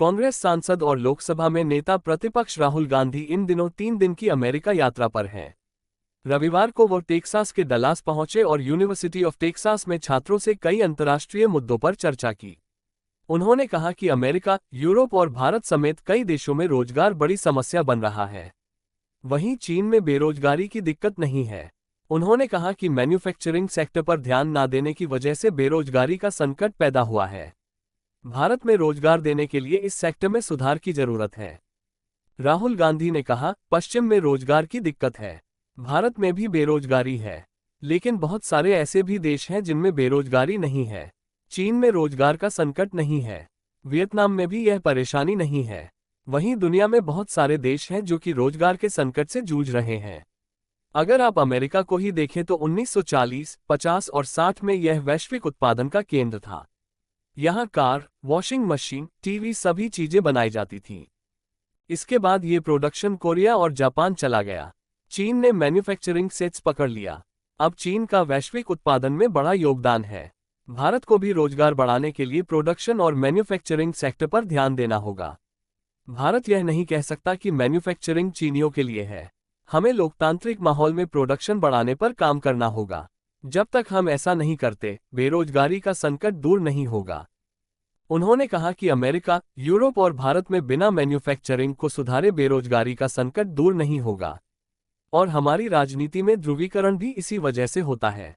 कांग्रेस सांसद और लोकसभा में नेता प्रतिपक्ष राहुल गांधी इन दिनों 3 दिन की अमेरिका यात्रा पर हैं। रविवार को वो टेक्सास के डलास पहुंचे और यूनिवर्सिटी ऑफ टेक्सास में छात्रों से कई अंतर्राष्ट्रीय मुद्दों पर चर्चा की। उन्होंने कहा कि अमेरिका, यूरोप और भारत समेत कई देशों में रोजगार बड़ी समस्या बन रहा है। वहीं चीन में बेरोजगारी की दिक्कत नहीं है। उन्होंने कहा कि मैन्युफैक्चरिंग सेक्टर पर ध्यान न देने की वजह से बेरोजगारी का संकट पैदा हुआ है। भारत में रोजगार देने के लिए इस सेक्टर में सुधार की जरूरत है। राहुल गांधी ने कहा, पश्चिम में रोजगार की दिक्कत है, भारत में भी बेरोजगारी है, लेकिन बहुत सारे ऐसे भी देश हैं जिनमें बेरोजगारी नहीं है। चीन में रोजगार का संकट नहीं है, वियतनाम में भी यह परेशानी नहीं है। वहीं दुनिया में बहुत सारे देश हैं जो कि रोजगार के संकट से जूझ रहे हैं। अगर आप अमेरिका को ही देखें तो 1940, 50 और 60 में यह वैश्विक उत्पादन का केंद्र था। यहाँ कार, वॉशिंग मशीन, टीवी सभी चीजें बनाई जाती थीं। इसके बाद ये प्रोडक्शन कोरिया और जापान चला गया। चीन ने मैन्युफैक्चरिंग सेट्स पकड़ लिया। अब चीन का वैश्विक उत्पादन में बड़ा योगदान है। भारत को भी रोजगार बढ़ाने के लिए प्रोडक्शन और मैन्युफैक्चरिंग सेक्टर पर ध्यान देना होगा। भारत यह नहीं कह सकता कि मैन्युफैक्चरिंग चीनियों के लिए है। हमें लोकतांत्रिक माहौल में प्रोडक्शन बढ़ाने पर काम करना होगा। जब तक हम ऐसा नहीं करते, बेरोजगारी का संकट दूर नहीं होगा। उन्होंने कहा कि अमेरिका, यूरोप और भारत में बिना मैन्युफैक्चरिंग को सुधारे बेरोजगारी का संकट दूर नहीं होगा। और हमारी राजनीति में ध्रुवीकरण भी इसी वजह से होता है।